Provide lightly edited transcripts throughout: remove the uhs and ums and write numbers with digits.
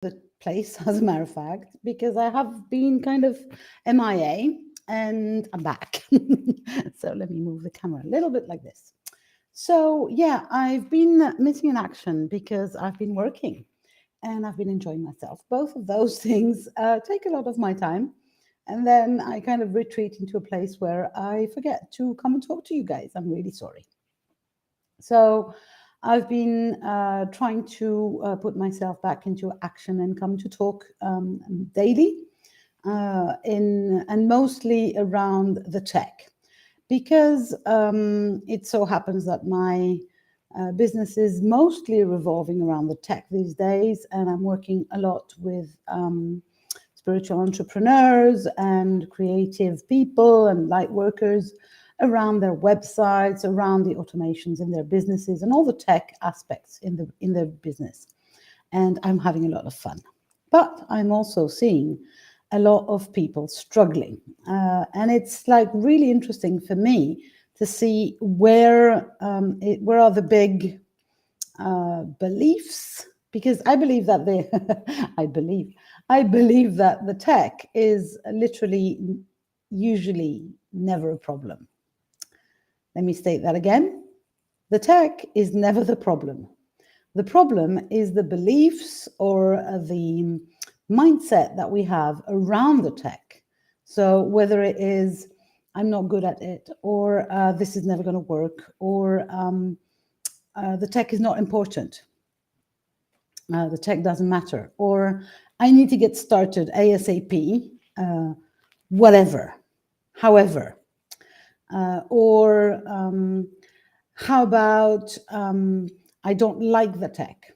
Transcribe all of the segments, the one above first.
the place, as a matter of fact, because I have been kind of MIA and I'm back. So let me move the camera a little bit like this. So, yeah, I've been missing in action because I've been working and I've been enjoying myself. Both of those things take a lot of my time. And then I kind of retreat into a place where I forget to come and talk to you guys. I'm really sorry. So I've been trying to put myself back into action and come to talk daily, in and mostly around the tech, because it so happens that my business is mostly revolving around the tech these days, and I'm working a lot with spiritual entrepreneurs and creative people and light workers around their websites, around the automations in their businesses, and all the tech aspects in their business. And I'm having a lot of fun. But I'm also seeing a lot of people struggling. And it's like really interesting for me to see where are the big beliefs, because I believe that I believe that the tech is literally usually never a problem. Let me state that again. The tech is never the problem. The problem is the beliefs or the mindset that we have around the tech. So whether it is, I'm not good at it, or this is never going to work, or the tech is not important, the tech doesn't matter, or I need to get started ASAP, whatever, however, or how about I don't like the tech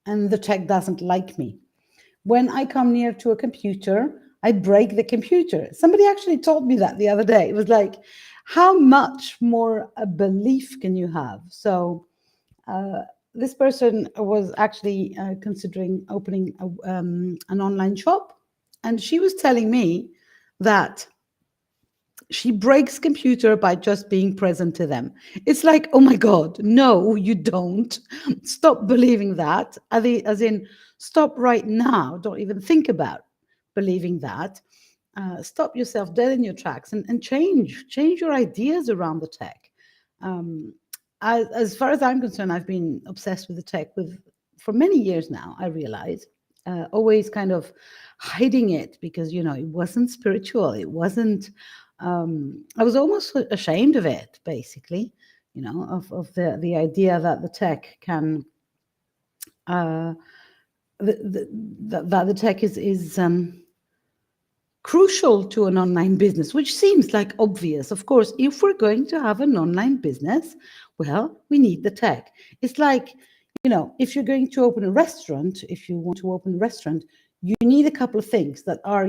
and the tech doesn't like me. When I come near to a computer, I break the computer. Somebody actually told me that the other day. It was like, how much more a belief can you have? So this person was actually considering opening an online shop, and she was telling me that she breaks computer by just being present to them. It's like, oh my God, no, you don't. Stop believing that. As in, stop right now. Don't even think about believing that. Stop yourself dead in your tracks and change your ideas around the tech. As far as I'm concerned, I've been obsessed with the tech for many years now, I realize. Always kind of hiding it because, it wasn't spiritual. It wasn't, I was almost ashamed of it, basically, of the idea that the tech can, that the tech is crucial to an online business, which seems like obvious. Of course, if we're going to have an online business, well, we need the tech. It's like, if you're going to open a restaurant, if you want to open a restaurant, you need a couple of things that are,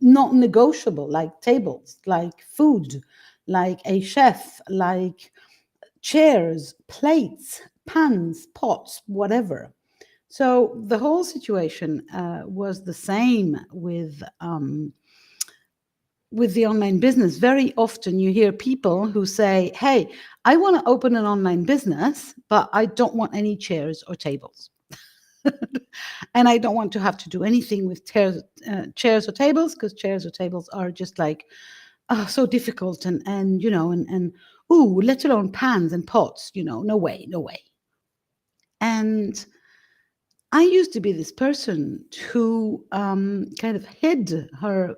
not negotiable, like tables, like food, like a chef, like chairs, plates, pans, pots, whatever. So the whole situation was the same with the online business. Very often you hear people who say, hey, I want to open an online business, but I don't want any chairs or tables. And I don't want to have to do anything with chairs or tables, because chairs or tables are just like so difficult and let alone pans and pots, no way. And I used to be this person who kind of hid her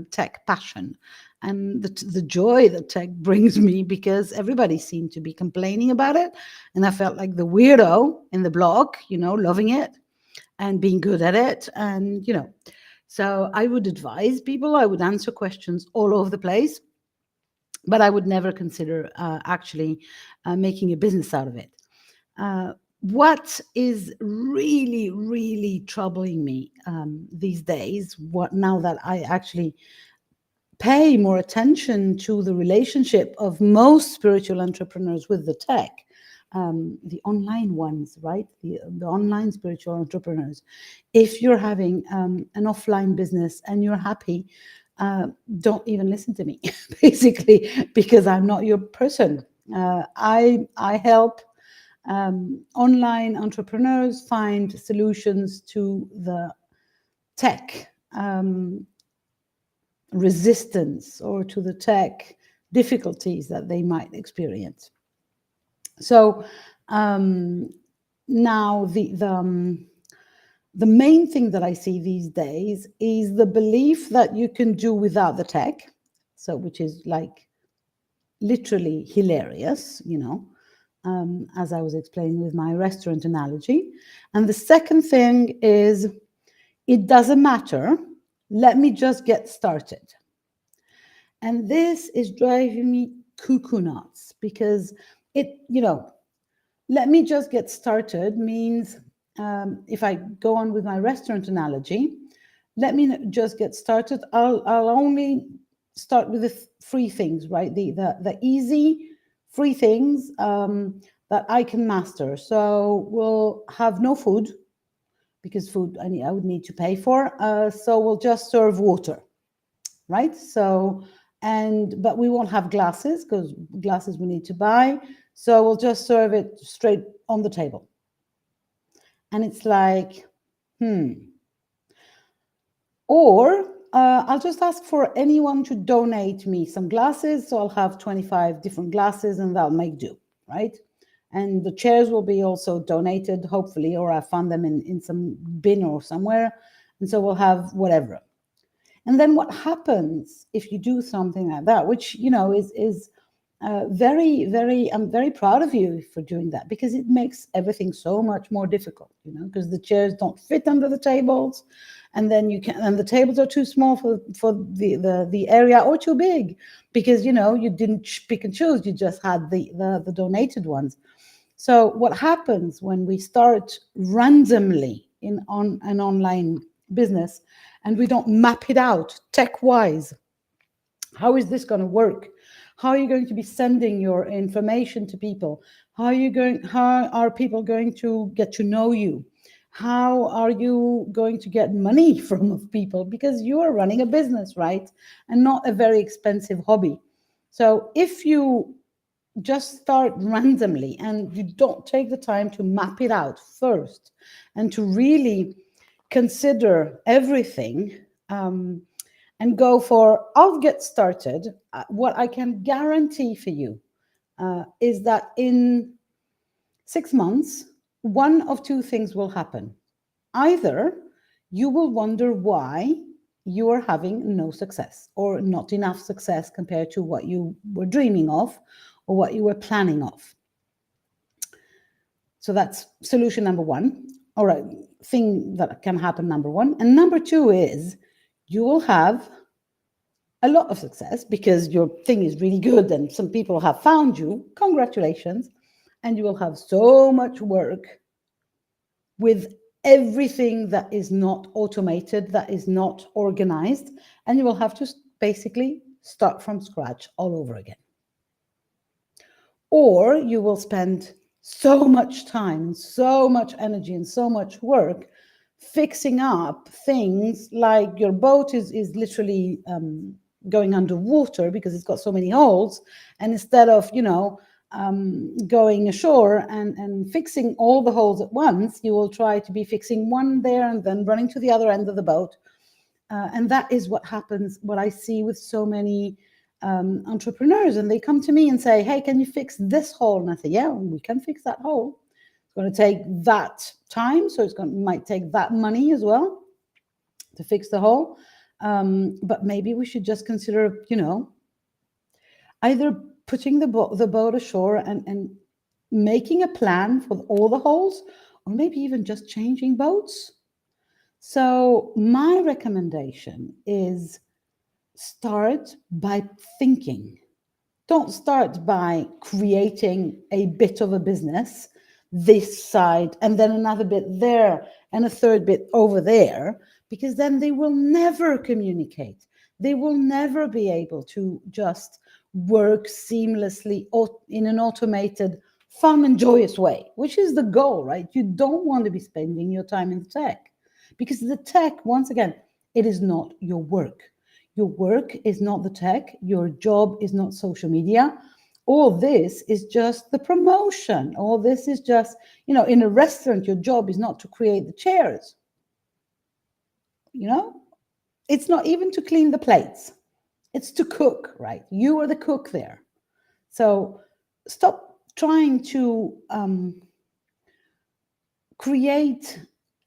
tech passion and the joy that tech brings me, because everybody seemed to be complaining about it. And I felt like the weirdo in the blog, loving it and being good at it. And, so I would advise people, I would answer questions all over the place, but I would never consider actually making a business out of it. What is really, really troubling me these days, now that I actually pay more attention to the relationship of most spiritual entrepreneurs with the tech, the online ones, right? The online spiritual entrepreneurs. If you're having an offline business and you're happy, don't even listen to me, basically, because I'm not your person. I help Online entrepreneurs find solutions to the tech resistance or to the tech difficulties that they might experience. So now the main thing that I see these days is the belief that you can do without the tech, so which is like literally hilarious, as I was explaining with my restaurant analogy. And the second thing is, it doesn't matter. Let me just get started. And this is driving me cuckoo nuts because let me just get started means, if I go on with my restaurant analogy, let me just get started. I'll only start with the free things, right? The easy free things that I can master. So we'll have no food because food I would need to pay for. So we'll just serve water, right? So but we won't have glasses because glasses we need to buy. So we'll just serve it straight on the table. And it's like, Or I'll just ask for anyone to donate me some glasses. So I'll have 25 different glasses and that'll make do, right? And the chairs will be also donated, hopefully, or I found them in some bin or somewhere. And so we'll have whatever. And then what happens if you do something like that, which, is very, very, I'm very proud of you for doing that, because it makes everything so much more difficult, because the chairs don't fit under the tables, and then and the tables are too small for the area, or too big, because, you didn't pick and choose, you just had the donated ones. So what happens when we start randomly on an online business and we don't map it out tech-wise? How is this going to work? How are you going to be sending your information to people? How are people going to get to know you? How are you going to get money from people? Because you are running a business, right? And not a very expensive hobby. So if you just start randomly and you don't take the time to map it out first and to really consider everything, and go for, I'll get started, what I can guarantee for you is that in 6 months, one of two things will happen. Either you will wonder why you are having no success or not enough success compared to what you were dreaming of or what you were planning of. So that's solution number one, or a thing that can happen, number one. And number two is you will have a lot of success because your thing is really good and some people have found you. Congratulations. And you will have so much work with everything that is not automated, that is not organized, and you will have to basically start from scratch all over again. Or you will spend so much time, so much energy, and so much work fixing up things like your boat is literally going underwater because it's got so many holes, and instead of going ashore and fixing all the holes at once, you will try to be fixing one there and then running to the other end of the boat, and that is what happens, what I see with so many entrepreneurs. And they come to me and say, hey, can you fix this hole? And I say, yeah, we can fix that hole. It's going to take that time, so might take that money as well to fix the hole. But maybe we should just consider, either putting the boat ashore and making a plan for all the holes, or maybe even just changing boats. So my recommendation is start by thinking. Don't start by creating a bit of a business this side and then another bit there and a third bit over there, because then they will never communicate. They will never be able to just work seamlessly in an automated, fun and joyous way, which is the goal, right? You don't want to be spending your time in tech, because the tech, once again, it is not your work. Your work is not the tech. Your job is not social media all this is just the promotion. All this is just, in a restaurant, your job is not to create the chairs. It's not even to clean the plates. It's to cook, right? You are the cook there. So stop trying to create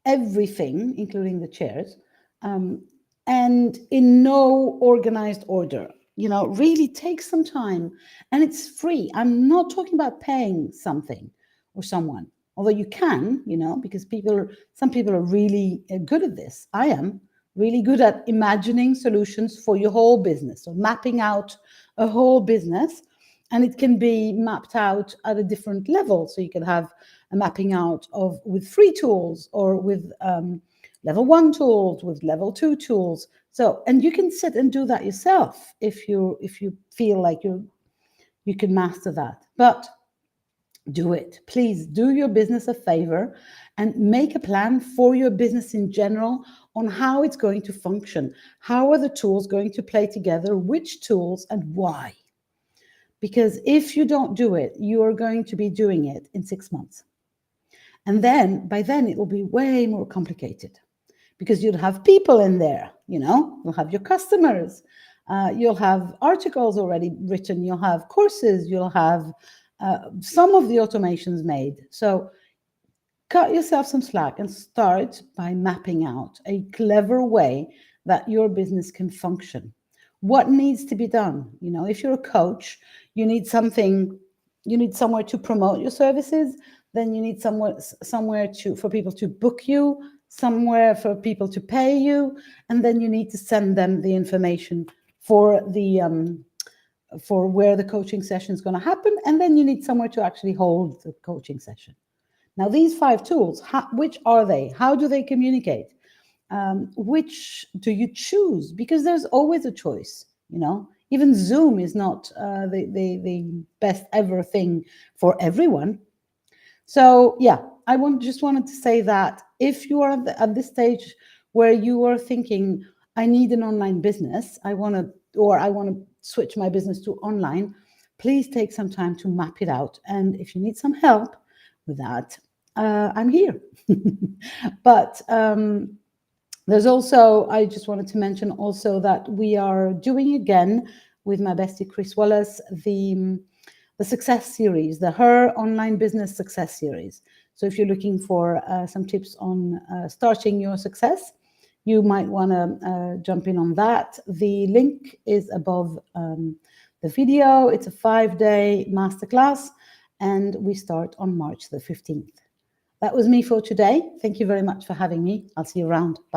everything, including the chairs, and in no organized order. Really take some time, and it's free. I'm not talking about paying something or someone, although you can, because some people are really good at this. I am really good at imagining solutions for your whole business, or mapping out a whole business, and it can be mapped out at a different level. So you can have a mapping out with free tools, or with level 1 tools, with level 2 tools. So, and you can sit and do that yourself if you feel like you can master that. But do it. Please do your business a favor and make a plan for your business in general on how it's going to function. How are the tools going to play together? Which tools and why? Because if you don't do it, you are going to be doing it in 6 months. And then by then it will be way more complicated, because you'll have people in there, you'll have your customers, you'll have articles already written, you'll have courses, you'll have some of the automations made. So cut yourself some slack and start by mapping out a clever way that your business can function. What needs to be done? If you're a coach, you need somewhere to promote your services. Then you need somewhere for people to book you, somewhere for people to pay you, and then you need to send them the information for where the coaching session is going to happen, and then you need somewhere to actually hold the coaching session. Now, these 5 tools, which are they? How do they communicate? Which do you choose? Because there's always a choice. Even Zoom is not the best ever thing for everyone. So yeah, I just wanted to say that if you are at this stage where you are thinking, I need an online business, I want to switch my business to online, please take some time to map it out. And if you need some help with that, I'm here. But there's also, I just wanted to mention also that we are doing again with my bestie Chris Wallace the success series, the Her Online Business Success Series. So if you're looking for some tips on starting your success, you might want to jump in on that. The link is above the video. It's a 5-day masterclass, and we start on March the 15th. That was me for today. Thank you very much for having me. I'll see you around. Bye.